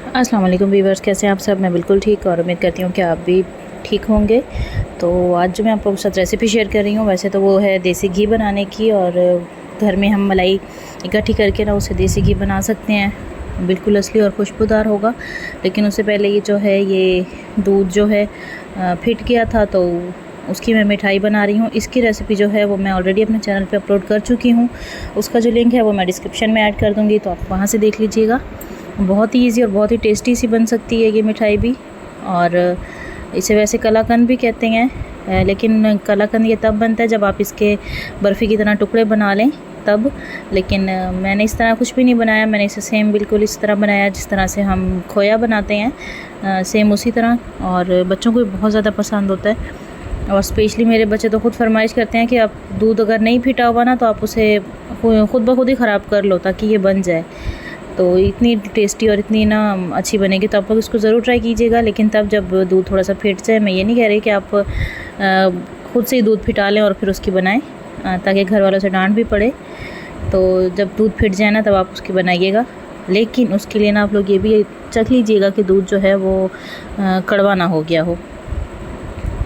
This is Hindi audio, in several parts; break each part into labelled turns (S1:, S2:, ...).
S1: अस्सलाम वालेकुम व्यूअर्स, कैसे हैं आप सब। मैं बिल्कुल ठीक और उम्मीद करती हूँ कि आप भी ठीक होंगे। तो आज जो मैं आप लोगों के साथ रेसिपी शेयर कर रही हूँ, वैसे तो वो है देसी घी बनाने की। और घर में हम मलाई इकट्ठी करके ना उसे देसी घी बना सकते हैं, बिल्कुल असली और खुशबूदार होगा। लेकिन उससे पहले ये जो है ये दूध जो है फिट गया था, तो उसकी मैं मिठाई बना रही हूँ। इसकी रेसिपी जो है वो मैं ऑलरेडी अपने चैनल पे अपलोड कर चुकी हूँ। उसका जो लिंक है वो मैं डिस्क्रिप्शन में ऐड कर दूँगी, तो आप वहाँ से देख लीजिएगा। बहुत ही ईज़ी और बहुत ही टेस्टी सी बन सकती है ये मिठाई भी। और इसे वैसे कलाकंद भी कहते हैं, लेकिन कलाकंद ये तब बनता है जब आप इसके बर्फ़ी की तरह टुकड़े बना लें तब। लेकिन मैंने इस तरह कुछ भी नहीं बनाया, मैंने इसे सेम बिल्कुल इस तरह बनाया जिस तरह से हम खोया बनाते हैं, सेम उसी तरह। और बच्चों को बहुत ज़्यादा पसंद होता है। और स्पेशली मेरे बच्चे तो ख़ुद फरमाइश करते हैं कि आप दूध अगर नहीं फिटा हुआ ना तो आप उसे ख़ुद ब खुद ही ख़राब कर लो ताकि ये बन जाए। तो इतनी टेस्टी और इतनी ना अच्छी बनेगी, तो आप लोग इसको ज़रूर ट्राई कीजिएगा। लेकिन तब जब दूध थोड़ा सा फिट जाए, मैं ये नहीं कह रही कि आप ख़ुद से ही दूध फिटा लें और फिर उसकी बनाएं, ताकि घर वालों से डांट भी पड़े। तो जब दूध फिट जाए ना तब आप उसकी बनाइएगा। लेकिन उसके लिए ना आप लोग ये भी चख लीजिएगा कि दूध जो है वो कड़वा ना हो गया हो,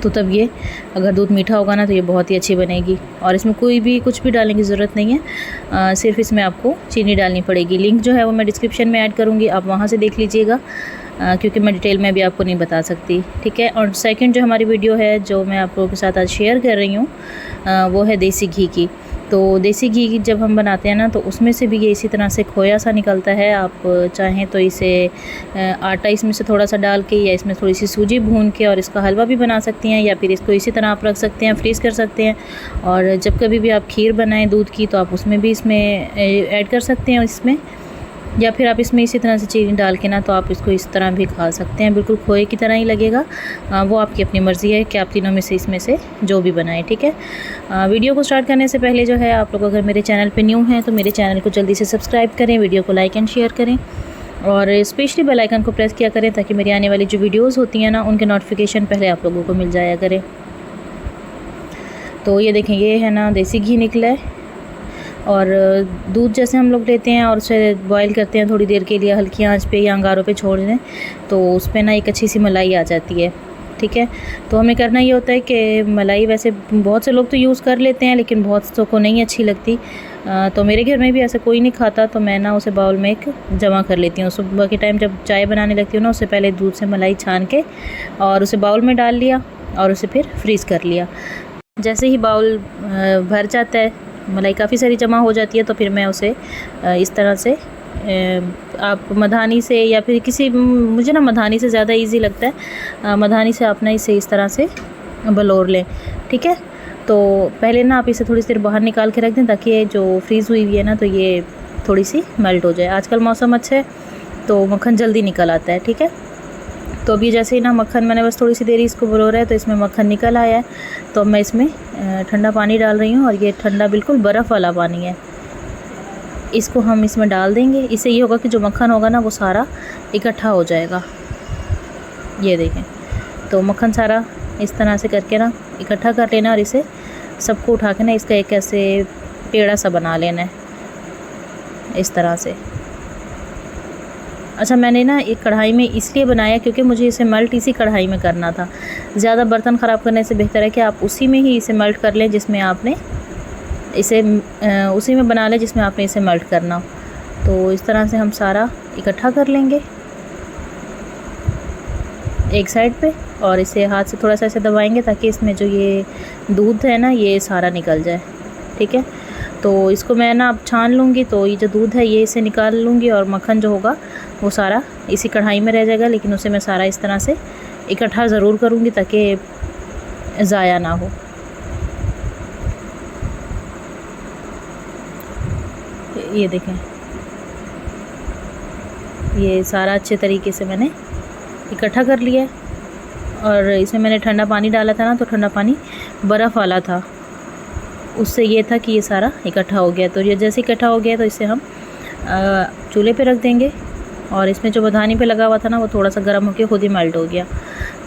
S1: तो तब ये अगर दूध मीठा होगा ना तो ये बहुत ही अच्छी बनेगी। और इसमें कोई भी कुछ भी डालने की ज़रूरत नहीं है, सिर्फ इसमें आपको चीनी डालनी पड़ेगी। लिंक जो है वो मैं डिस्क्रिप्शन में ऐड करूँगी, आप वहाँ से देख लीजिएगा, क्योंकि मैं डिटेल में भी आपको नहीं बता सकती, ठीक है। और सेकंड जो हमारी वीडियो है जो मैं आप लोगों के साथ आज शेयर कर रही हूँ, वो है देसी घी की। तो देसी घी जब हम बनाते हैं ना तो उसमें से भी ये इसी तरह से खोया सा निकलता है। आप चाहें तो इसे आटा इसमें से थोड़ा सा डाल के या इसमें थोड़ी सी सूजी भून के और इसका हलवा भी बना सकती हैं, या फिर इसको इसी तरह आप रख सकते हैं, फ्रीज़ कर सकते हैं। और जब कभी भी आप खीर बनाएं दूध की तो आप उसमें भी इसमें ऐड कर सकते हैं इसमें, या फिर आप इसमें इसी तरह से चीनी डाल के ना तो आप इसको इस तरह भी खा सकते हैं, बिल्कुल खोए की तरह ही लगेगा। वो आपकी अपनी मर्ज़ी है कि आप तीनों में से इसमें से जो भी बनाएं, ठीक है। वीडियो को स्टार्ट करने से पहले जो है आप लोग अगर मेरे चैनल पे न्यू हैं तो मेरे चैनल को जल्दी से सब्सक्राइब करें, वीडियो को लाइक एंड शेयर करें और स्पेशली बेल आइकन को प्रेस किया करें ताकि मेरी आने वाली जो वीडियोज़ होती हैं ना उनके नोटिफिकेशन पहले आप लोगों को मिल जाया करें। तो ये देखें, ये है ना देसी घी निकला है। और दूध जैसे हम लोग लेते हैं और उसे बॉईल करते हैं थोड़ी देर के लिए हल्की आंच पे या अंगारों पे छोड़ दें, तो उस पर ना एक अच्छी सी मलाई आ जाती है, ठीक है। तो हमें करना ये होता है कि मलाई वैसे बहुत से लोग तो यूज़ कर लेते हैं लेकिन बहुत को नहीं अच्छी लगती। तो मेरे घर में भी ऐसा कोई नहीं खाता, तो मैं ना उसे बाउल में एक जमा कर लेती हूँ। सुबह के टाइम जब चाय बनाने लगती हूँ ना उससे पहले दूध से मलाई छान के और उसे बाउल में डाल लिया और उसे फिर फ्रीज़ कर लिया। जैसे ही बाउल भर जाता है, मलाई काफ़ी सारी जमा हो जाती है, तो फिर मैं उसे इस तरह से आप मधानी से या फिर किसी, मुझे ना मधानी से ज़्यादा इजी लगता है, मधानी से आप ना इसे इस तरह से बलोर लें, ठीक है। तो पहले ना आप इसे थोड़ी देर बाहर निकाल के रख दें ताकि ये जो फ्रीज़ हुई हुई है ना तो ये थोड़ी सी मेल्ट हो जाए। आजकल मौसम अच्छा है तो मक्खन जल्दी निकल आता है, ठीक है। तो अभी जैसे ही ना मक्खन, मैंने बस थोड़ी सी देरी इसको बलोरा है तो इसमें मक्खन निकल आया है। तो मैं इसमें ठंडा पानी डाल रही हूँ और ये ठंडा बिल्कुल बर्फ़ वाला पानी है। इसको हम इसमें डाल देंगे, इससे ये होगा कि जो मक्खन होगा ना वो सारा इकट्ठा हो जाएगा। ये देखें, तो मक्खन सारा इस तरह से करके ना इकट्ठा कर लेना और इसे सबको उठा के ना इसका एक ऐसे पेड़ा सा बना लेना है इस तरह से। अच्छा, मैंने ना एक कढ़ाई में इसलिए बनाया क्योंकि मुझे इसे मेल्ट इसी कढ़ाई में करना था। ज़्यादा बर्तन ख़राब करने से बेहतर है कि आप उसी में ही इसे मेल्ट कर लें जिसमें आपने इसे उसी में बना लें जिसमें आपने इसे मेल्ट करना हो। तो इस तरह से हम सारा इकट्ठा कर लेंगे एक साइड पे और इसे हाथ से थोड़ा सा ऐसे दबाएंगे ताकि इसमें जो ये दूध है ना ये सारा निकल जाए, ठीक है। तो इसको मैं ना अब छान लूँगी, तो ये जो दूध है ये इसे निकाल लूँगी और मक्खन जो होगा वो सारा इसी कढ़ाई में रह जाएगा, लेकिन उसे मैं सारा इस तरह से इकट्ठा ज़रूर करूँगी ताकि ज़ाया ना हो। ये देखें, ये सारा अच्छे तरीके से मैंने इकट्ठा कर लिया है। और इसमें मैंने ठंडा पानी डाला था ना, तो ठंडा पानी बर्फ़ वाला था, उससे ये था कि ये सारा इकट्ठा हो गया। तो ये जैसे इकट्ठा हो गया तो इसे हम चूल्हे पे रख देंगे। और इसमें जो बधानी पे लगा हुआ था ना वो थोड़ा सा गर्म होकर खुद ही मेल्ट हो गया।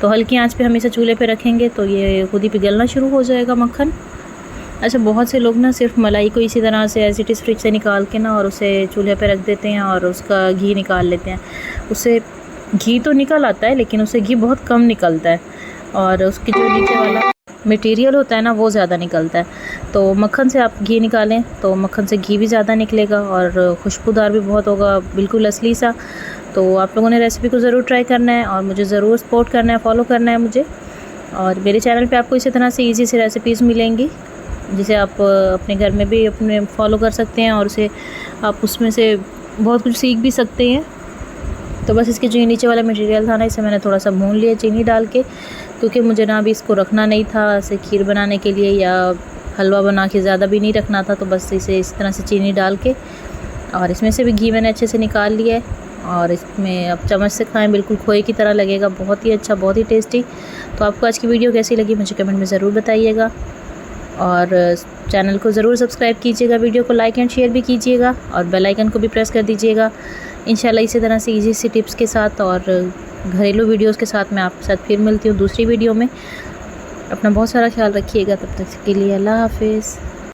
S1: तो हल्की आंच पे हम इसे चूल्हे पे रखेंगे तो ये खुद ही पिघलना शुरू हो जाएगा मक्खन। अच्छा, बहुत से लोग ना सिर्फ मलाई को इसी तरह से एज इट इज़ फ्रिज से निकाल के ना और उसे चूल्हे पे रख देते हैं और उसका घी निकाल लेते हैं। उससे घी तो निकल आता है लेकिन उससे घी बहुत कम निकलता है और उसकी जो नीचे वाला मटेरियल होता है ना वो ज़्यादा निकलता है। तो मक्खन से आप घी निकालें तो मक्खन से घी भी ज़्यादा निकलेगा और खुशबूदार भी बहुत होगा, बिल्कुल असली सा। तो आप लोगों ने रेसिपी को ज़रूर ट्राई करना है और मुझे ज़रूर सपोर्ट करना है, फॉलो करना है मुझे। और मेरे चैनल पे आपको इसी तरह से ईज़ी सी रेसिपीज़ मिलेंगी जिसे आप अपने घर में भी अपने फॉलो कर सकते हैं और उसे आप उसमें से बहुत कुछ सीख भी सकते हैं। तो बस इसके जो नीचे वाला मटेरियल था ना, इसे मैंने थोड़ा सा भून लिया चीनी डाल के, क्योंकि मुझे ना अभी इसको रखना नहीं था ऐसे खीर बनाने के लिए या हलवा बना के ज़्यादा भी नहीं रखना था। तो बस इसे इस तरह से चीनी डाल के और इसमें से भी घी मैंने अच्छे से निकाल लिया है और इसमें आप चम्मच से खाएं, बिल्कुल खोए की तरह लगेगा, बहुत ही अच्छा, बहुत ही टेस्टी। तो आपको आज की वीडियो कैसी लगी मुझे कमेंट में ज़रूर बताइएगा और चैनल को ज़रूर सब्सक्राइब कीजिएगा, वीडियो को लाइक एंड शेयर भी कीजिएगा और बेल आइकन को भी प्रेस कर दीजिएगा। इंशाल्लाह इसी तरह से इजी सी टिप्स के साथ और घरेलू वीडियोस के साथ मैं आपके साथ फिर मिलती हूँ दूसरी वीडियो में। अपना बहुत सारा ख्याल रखिएगा, तब तक के लिए अल्लाह हाफिज़।